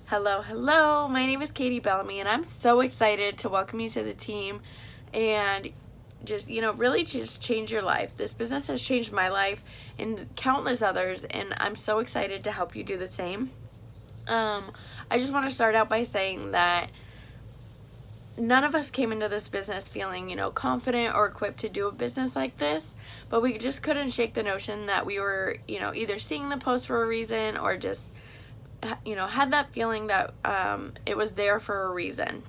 Hello, hello. My name is Katie Bellamy, and I'm so excited to welcome you to the team and just, really just change your life. This business has changed my life and countless others, and I'm so excited to help you do the same. I just want to start out by saying that none of us came into this business feeling, confident or equipped to do a business like this, but we just couldn't shake the notion that we were, either seeing the post for a reason or just had that feeling that it was there for a reason.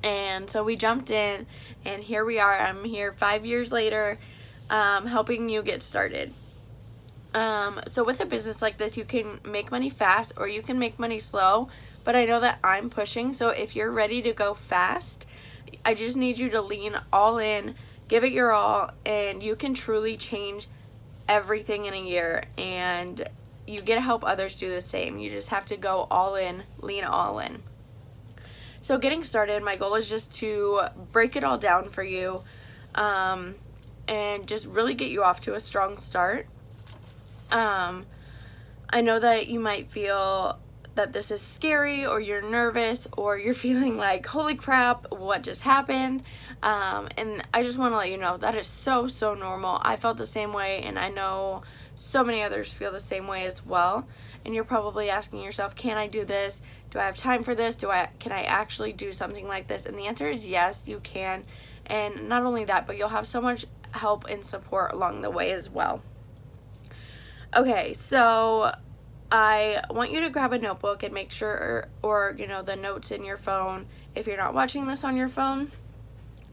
And so we jumped in, and here we are. I'm here 5 years later, helping you get started. So with a business like this, you can make money fast or you can make money slow, but I know that I'm pushing. So if you're ready to go fast, I just need you to lean all in, give it your all, and you can truly change everything in a year. And you get to help others do the same. You just have to go all in, lean all in. So getting started, my goal is just to break it all down for you and just really get you off to a strong start. I know that you might feel that this is scary, or you're nervous, or you're feeling like, holy crap, what just happened? And I just want to let you know that is so normal. I felt the same way, and I know so many others feel the same way as well. And you're probably asking yourself, can I do this? Do I have time for this? Can I actually do something like this? And the answer is yes, you can. And not only that, but you'll have so much help and support along the way as well. Okay, so I want you to grab a notebook and make sure, or the notes in your phone if you're not watching this on your phone,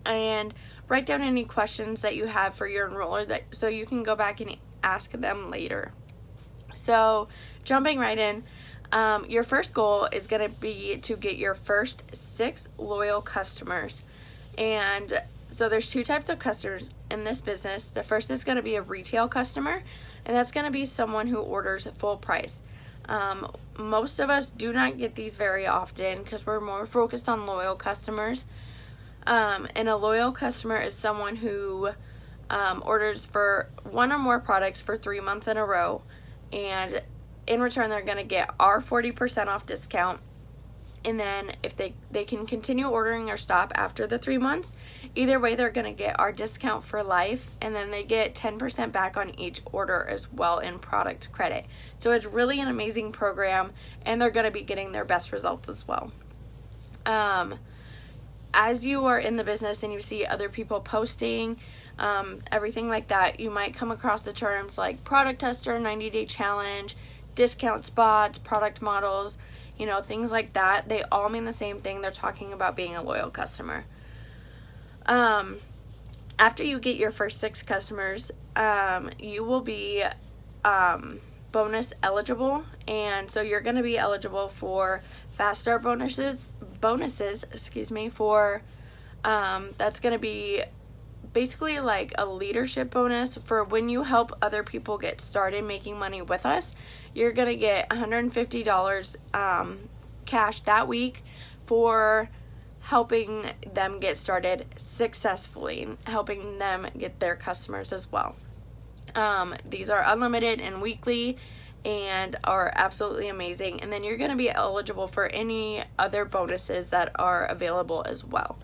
and write down any questions that you have for your enroller so you can go back and ask them later. So jumping right in, your first goal is going to be to get your first 6 loyal customers. And so there's 2 types of customers in this business. The first is going to be a retail customer, and that's going to be someone who orders full price. Most of us do not get these very often because we're more focused on loyal customers. And a loyal customer is someone who orders for 1 or more products for 3 months in a row, and in return they're going to get our 40% off discount. And then if they can continue ordering or stop after the 3 months, either way they're going to get our discount for life, and then they get 10% back on each order as well in product credit. So it's really an amazing program, and they're going to be getting their best results as well. As you are in the business and you see other people posting, everything like that, you might come across the terms like product tester, 90-day challenge, discount spots, product models, things like that. They all mean the same thing. They're talking about being a loyal customer. After you get your first 6 customers, you will be bonus eligible, and so you're going to be eligible for fast start bonuses, for that's going to be basically like a leadership bonus for when you help other people get started making money with us. You're going to get $150 cash that week for helping them get started successfully and helping them get their customers as well. These are unlimited and weekly and are absolutely amazing. And then you're going to be eligible for any other bonuses that are available as well.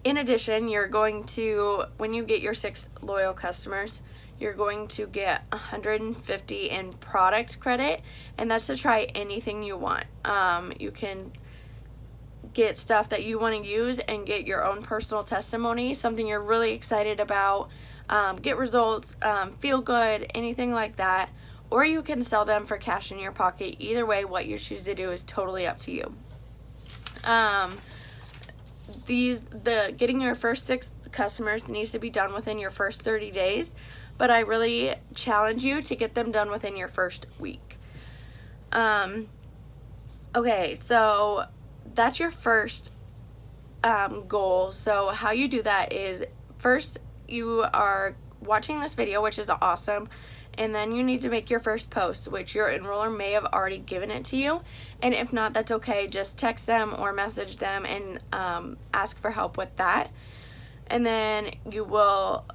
In addition, you're going to, when you get your 6 loyal customers, you're going to get $150 in product credit, and that's to try anything you want. You can get stuff that you want to use and get your own personal testimony, something you're really excited about, get results, feel good, anything like that. Or you can sell them for cash in your pocket. Either way, what you choose to do is totally up to you. Getting your first 6 customers needs to be done within your first 30 days, but I really challenge you to get them done within your first week. Okay, so that's your first goal. So how you do that is, first you are watching this video, which is awesome, and then you need to make your first post, which your enroller may have already given it to you, and if not, that's okay. Just text them or message them and ask for help with that. And then you will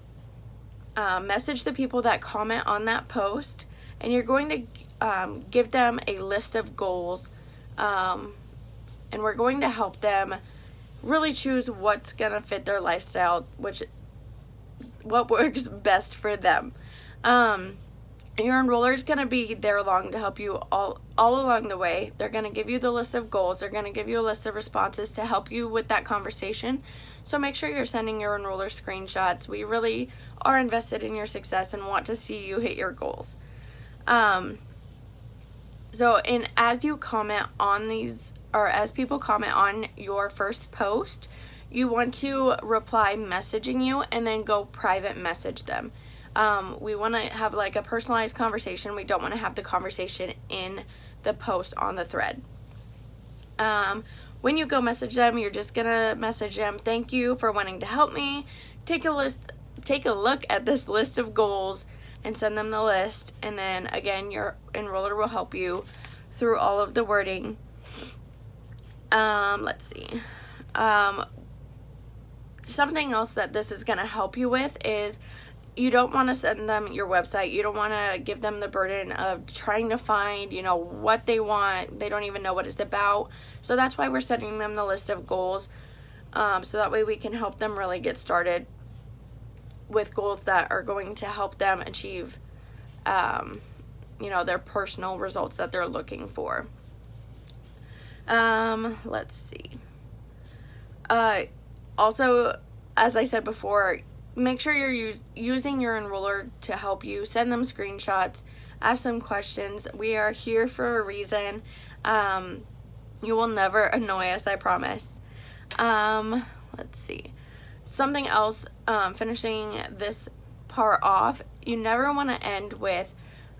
message the people that comment on that post, and you're going to give them a list of goals, and we're going to help them really choose what's going to fit their lifestyle, what works best for them. Your enroller is going to be there along to help you all along the way. They're going to give you the list of goals. They're going to give you a list of responses to help you with that conversation. So make sure you're sending your enroller screenshots. We really are invested in your success and want to see you hit your goals. As you comment on these, or as people comment on your first post, you want to reply messaging you and then go private message them. We want to have like a personalized conversation. We don't want to have the conversation in the post on the thread. When you go message them, you're just gonna message them, thank you for wanting to help me. Take a look at this list of goals and send them the list. And then again, your enroller will help you through all of the wording. Let's see. Something else that this is gonna help you with is you don't want to send them your website. You don't want to give them the burden of trying to find, what they want. They don't even know what it's about. So that's why we're sending them the list of goals. So that way we can help them really get started with goals that are going to help them achieve, their personal results that they're looking for. Let's see. Also, as I said before, make sure you're using your enroller to help you. Send them screenshots, ask them questions. We are here for a reason. You will never annoy us, I promise. Let's see. Something else, finishing this part off, you never want to end with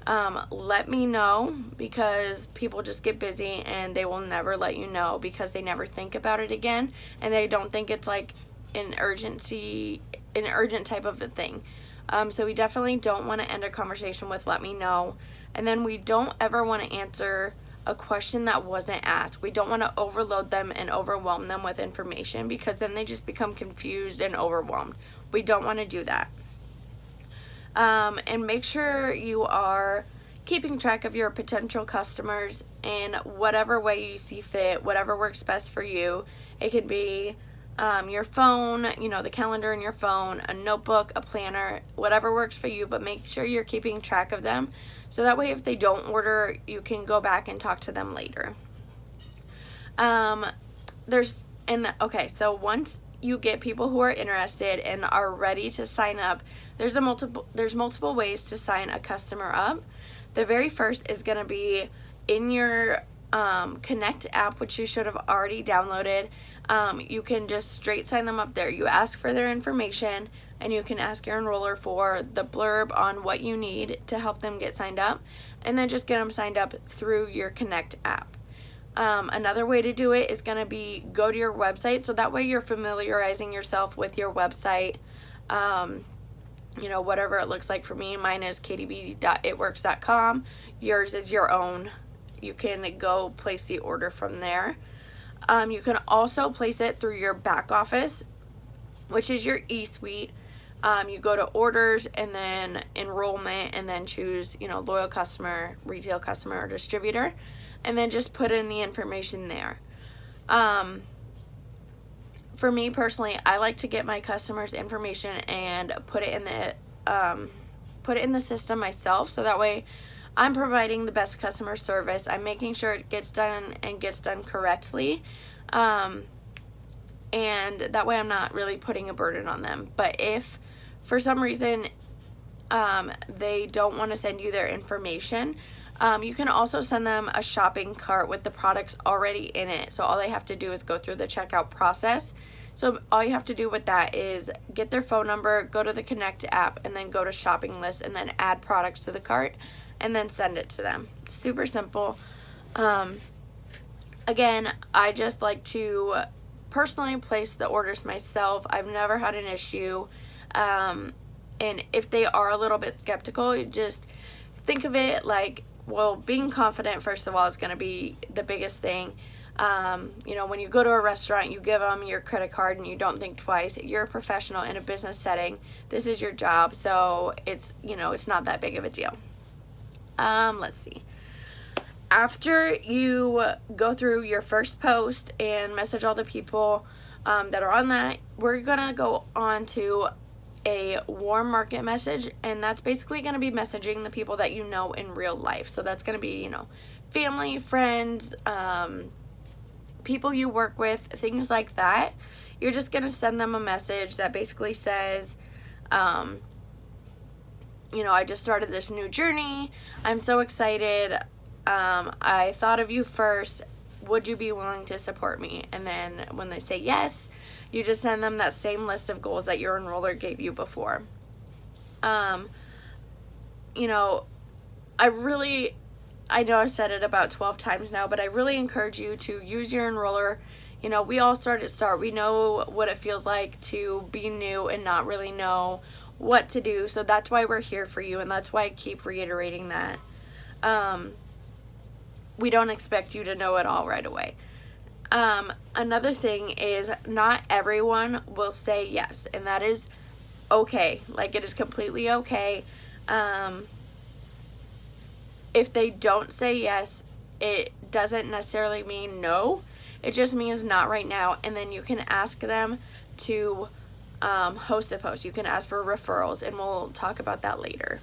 let me know, because people just get busy and they will never let you know because they never think about it again, and they don't think it's like an urgent type of a thing. So we definitely don't want to end a conversation with let me know. And then we don't ever want to answer a question that wasn't asked. We don't want to overload them and overwhelm them with information, because then they just become confused and overwhelmed. We don't want to do that. And make sure you are keeping track of your potential customers in whatever way you see fit, whatever works best for you. It could be your phone, the calendar in your phone, a notebook, a planner, whatever works for you, but make sure you're keeping track of them. So that way if they don't order, you can go back and talk to them later. So once you get people who are interested and are ready to sign up, there's multiple ways to sign a customer up. The very first is going to be in your Connect app, which you should have already downloaded. You can just straight sign them up there. You ask for their information, and you can ask your enroller for the blurb on what you need to help them get signed up, and then just get them signed up through your Connect app. Another way to do it is going to be go to your website, so that way you're familiarizing yourself with your website. Whatever it looks like for me. Mine is kdb.itworks.com. Yours is your own. You can go place the order from there. You can also place it through your back office, which is your eSuite. You go to orders and then enrollment, and then choose, loyal customer, retail customer, or distributor, and then just put in the information there. For me personally, I like to get my customers' information and put it in the system myself, so that way I'm providing the best customer service. I'm making sure it gets done and gets done correctly. And that way I'm not really putting a burden on them. But if for some reason they don't want to send you their information, you can also send them a shopping cart with the products already in it. So all they have to do is go through the checkout process. So all you have to do with that is get their phone number, go to the Connect app, and then go to shopping list, and then add products to the cart, and then send it to them. Super simple. Again, I just like to personally place the orders myself. I've never had an issue. And if they are a little bit skeptical, you just think of it like, well, being confident, first of all, is going to be the biggest thing. When you go to a restaurant, you give them your credit card and you don't think twice. You're a professional in a business setting. This is your job, so it's not that big of a deal. Let's see. after you go through your first post and message all the people that are on that, we're going to go on to a warm market message, and that's basically going to be messaging the people that you know in real life. So that's going to be, family, friends, people you work with, things like that. You're just going to send them a message that basically says, I just started this new journey. I'm so excited. I thought of you first. Would you be willing to support me? And then when they say yes, you just send them that same list of goals that your enroller gave you before. I know I've said it about 12 times now, but I really encourage you to use your enroller. We all start. We know what it feels like to be new and not really know what to do. So that's why we're here for you, and that's why I keep reiterating that. We don't expect you to know it all right away. Another thing is, not everyone will say yes, and that is okay. Like, it is completely okay. If they don't say yes, it doesn't necessarily mean no. It just means not right now, and then you can ask them to host a post. You can ask for referrals, and we'll talk about that later.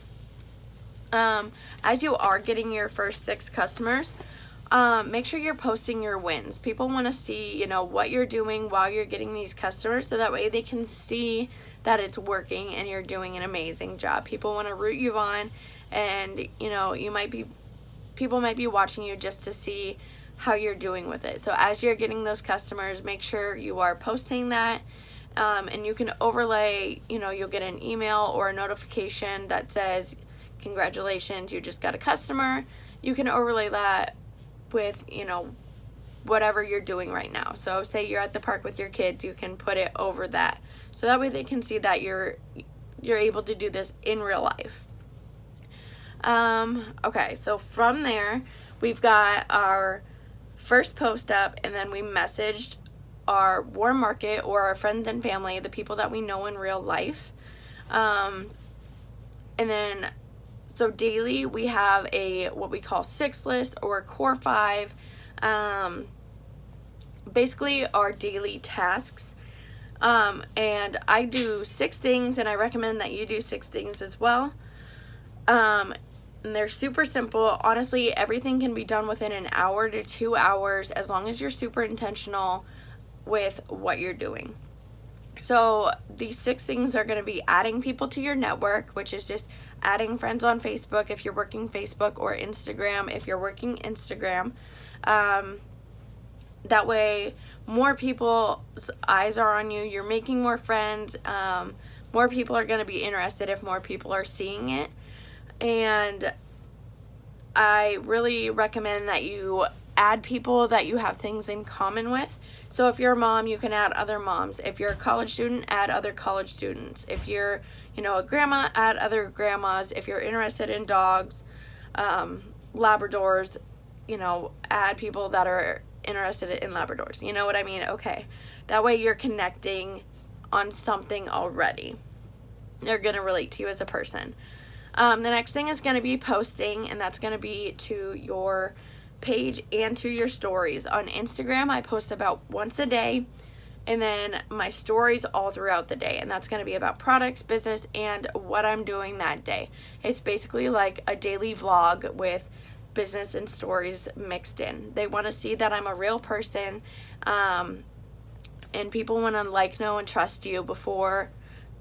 As you are getting your first 6 customers, make sure you're posting your wins. People want to see, what you're doing while you're getting these customers, so that way they can see that it's working and you're doing an amazing job. People want to root you on, and, people might be watching you just to see how you're doing with it. So as you're getting those customers, make sure you are posting that. And you can overlay, you'll get an email or a notification that says, congratulations, you just got a customer. You can overlay that with, whatever you're doing right now. So say you're at the park with your kids, you can put it over that. So that way they can see that you're able to do this in real life. Okay, so from there, we've got our first post up, and then we messaged our warm market or our friends and family, the people that we know in real life. And then, so daily we have what we call 6 list or core 5. Basically our daily tasks. And I do 6 things, and I recommend that you do 6 things as well. And they're super simple. Honestly, everything can be done within an hour to 2 hours, as long as you're super intentional with what you're doing. So these 6 things are going to be adding people to your network, which is just adding friends on Facebook if you're working Facebook, or Instagram if you're working Instagram. That way more people's eyes are on you. You're making more friends. More people are going to be interested if more people are seeing it. And I really recommend that you add people that you have things in common with. So if you're a mom, you can add other moms. If you're a college student, add other college students. If you're, a grandma, add other grandmas. If you're interested in dogs, Labradors, add people that are interested in Labradors. You know what I mean? Okay. That way you're connecting on something already. They're going to relate to you as a person. The next thing is going to be posting, and that's going to be to your page and to your stories. On Instagram, I post about once a day, and then my stories all throughout the day, and that's going to be about products, business, and what I'm doing that day. It's basically like a daily vlog with business and stories mixed in. They want to see that I'm a real person, and people want to know, and trust you before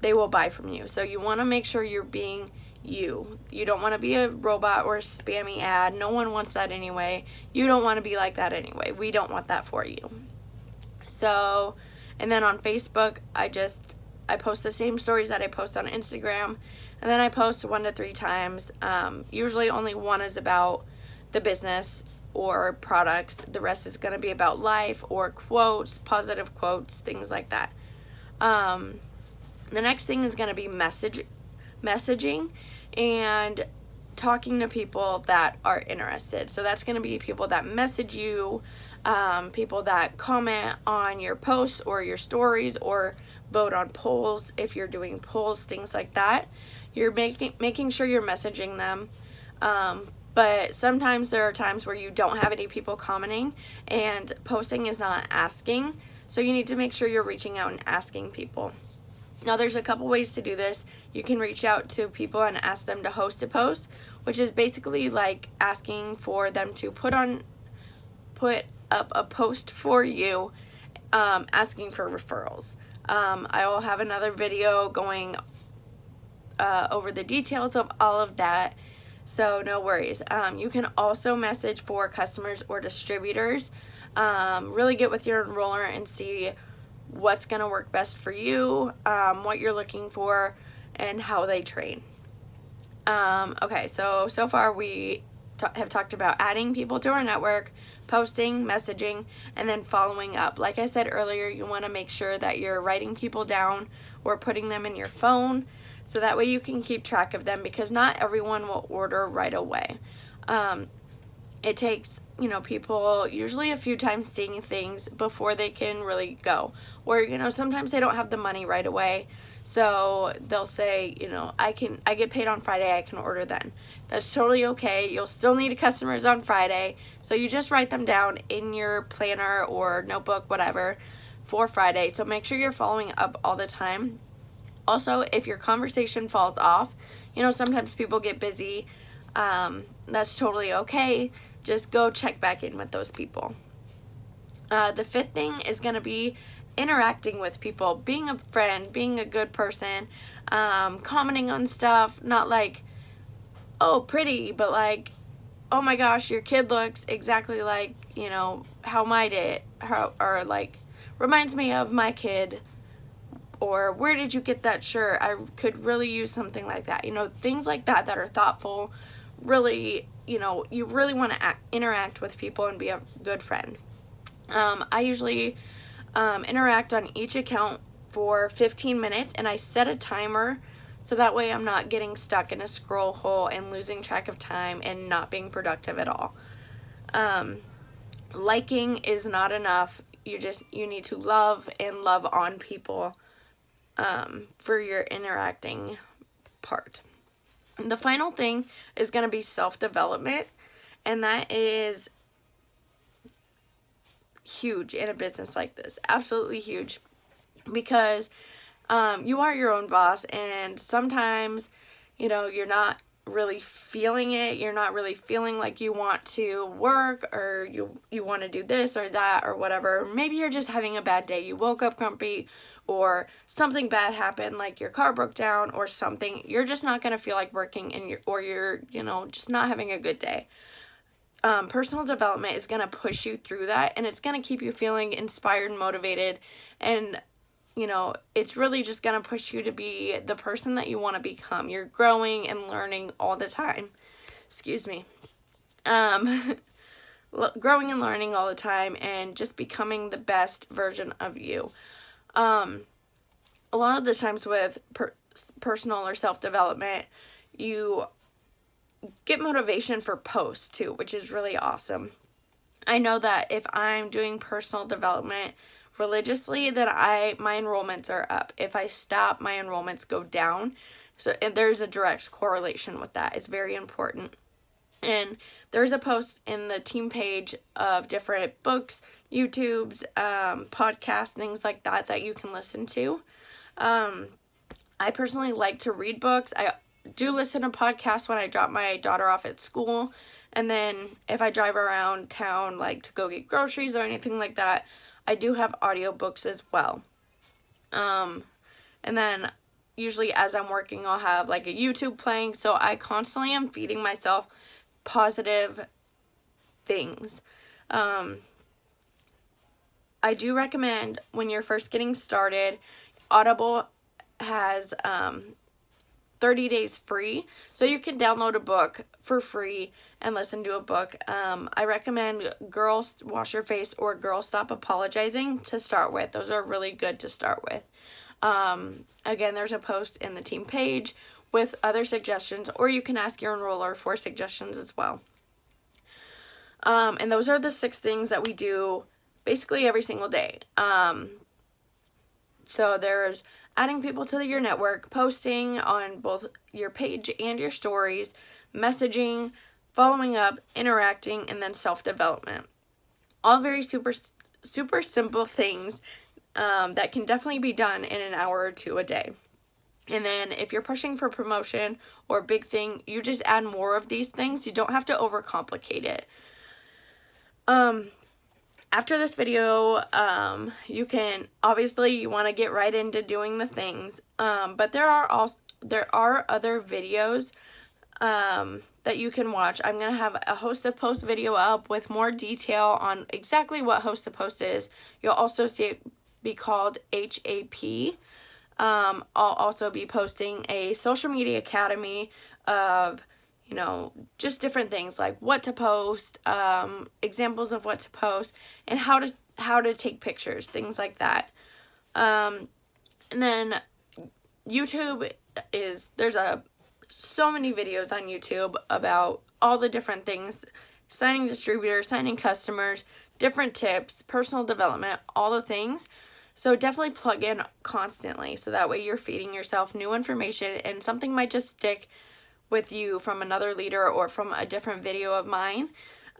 they will buy from you. So you want to make sure you're being you. You don't want to be a robot or a spammy ad. No one wants that anyway. You don't want to be like that anyway. We don't want that for you. So, and then on Facebook, I post the same stories that I post on Instagram, and then I post 1 to 3 times. Usually only one is about the business or products. The rest is going to be about life or quotes, positive quotes, things like that. The next thing is going to be messaging and talking to people that are interested. So that's going to be people that message you, people that comment on your posts or your stories, or vote on polls if you're doing polls, things like that. You're making sure you're messaging them. But sometimes there are times where you don't have any people commenting, and posting is not asking. So you need to make sure you're reaching out and asking people. Now, there's a couple ways to do this. You can reach out to people and ask them to host a post, which is basically like asking for them to put up a post for you, asking for referrals. I will have another video going over the details of all of that, so no worries. You can also message for customers or distributors. Really get with your enroller and see what's going to work best for you, what you're looking for, and how they train. Okay, so far we have talked about adding people to our network, posting, messaging, and then following up. Like I said earlier, you want to make sure that you're writing people down or putting them in your phone, so that way you can keep track of them, because not everyone will order right away. It takes, people usually a few times seeing things before they can really go. Or, sometimes they don't have the money right away. So they'll say, I get paid on Friday, I can order then. That's totally okay. You'll still need customers on Friday. So you just write them down in your planner or notebook, whatever, for Friday. So make sure you're following up all the time. Also, if your conversation falls off, sometimes people get busy. That's totally okay. Just go check back in with those people. The fifth thing is going to be interacting with people, being a friend, being a good person, commenting on stuff, not like, oh, pretty, but like, oh my gosh, your kid looks exactly like, how mine did, or like, reminds me of my kid, or where did you get that shirt? I could really use something like that. Things like that are thoughtful. Really, you really want to interact with people and be a good friend. I usually interact on each account for 15 minutes, and I set a timer so that way I'm not getting stuck in a scroll hole and losing track of time and not being productive at all. Liking is not enough. You need to love and love on people for your interacting part. The final thing is going to be self-development, and that is huge in a business like this. Absolutely huge, because you are your own boss, and sometimes, you're not really feeling it. You're not really feeling like you want to work, or you want to do this or that or whatever. Maybe you're just having a bad day. You woke up grumpy, or something bad happened, like your car broke down or something. You're just not going to feel like working, and you're just not having a good day. Personal development is going to push you through that, and it's going to keep you feeling inspired and motivated, and it's really just going to push you to be the person that you want to become. You're growing and learning all the time. Excuse me. Growing and learning all the time, and just becoming the best version of you. A lot of the times with personal or self-development, you get motivation for posts too, which is really awesome. I know that if I'm doing personal development religiously, then my enrollments are up. If I stop, my enrollments go down. So there's a direct correlation with that. It's very important. And there's a post in the team page of different books, YouTubes, podcasts, things like that you can listen to. I personally like to read books. I do listen to podcasts when I drop my daughter off at school. And then if I drive around town, like to go get groceries or anything like that, I do have audiobooks as well. And then usually as I'm working, I'll have like a YouTube playing. So I constantly am feeding myself positive things. I do recommend, when you're first getting started, Audible has 30 days free, so you can download a book for free and listen to a book. I recommend Girl Wash Your Face or Girl Stop Apologizing to start with. Those are really good to start with. Again, there's a post in the team page with other suggestions, or you can ask your enroller for suggestions as well. And those are the 6 things that we do basically every single day. So there's adding people to your network, posting on both your page and your stories, messaging, following up, interacting, and then self-development. All very super simple things that can definitely be done in an hour or two a day. And then if you're pushing for promotion or big thing, you just add more of these things. You don't have to overcomplicate it. After this video, you can, obviously you want to get right into doing the things, but there are other videos that you can watch. I'm going to have a host to post video up with more detail on exactly what host to post is. You'll also see it be called HAP. I'll also be posting a social media academy of, you know, just different things like what to post, examples of what to post, and how to take pictures, things like that. And then YouTube there's so many videos on YouTube about all the different things, signing distributors, signing customers, different tips, personal development, all the things. So definitely plug in constantly, so that way you're feeding yourself new information, and something might just stick with you from another leader or from a different video of mine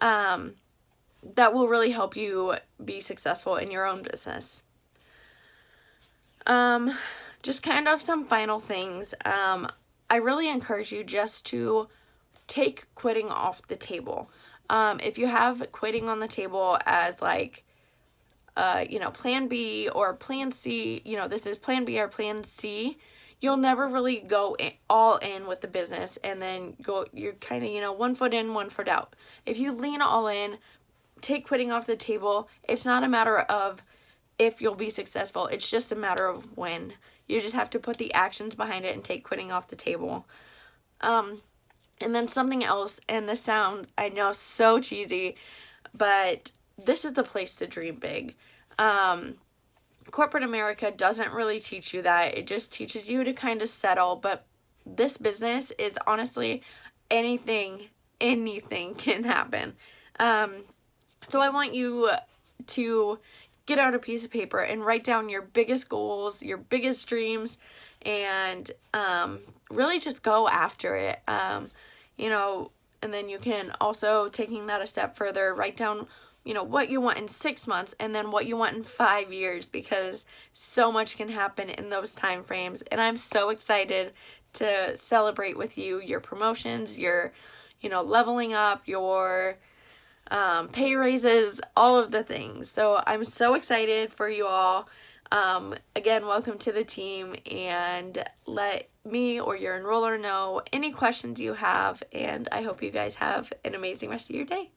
that will really help you be successful in your own business. Just kind of some final things. I really encourage you just to take quitting off the table. If you have quitting on the table as like, you know, plan B or plan C, you know, this is plan B or plan C, you'll never really go all in with the business, and then you're kind of, you know, 1 foot in, 1 foot out. If you lean all in, take quitting off the table, it's not a matter of if you'll be successful, it's just a matter of when. You just have to put the actions behind it and take quitting off the table. And then something else, and this sounds, I know, so cheesy, but this is the place to dream big. Corporate America doesn't really teach you that. It just teaches you to kind of settle, but this business is honestly anything can happen. So I want you to get out a piece of paper and write down your biggest goals, your biggest dreams, and really just go after it. You know, and then you can also, taking that a step further, write down, you know, what you want in 6 months and then what you want in 5 years, because so much can happen in those time frames. And I'm so excited to celebrate with you your promotions, your, you know, leveling up, your pay raises, all of the things. So I'm so excited for you all. Again, welcome to the team, and let me or your enroller know any questions you have, and I hope you guys have an amazing rest of your day.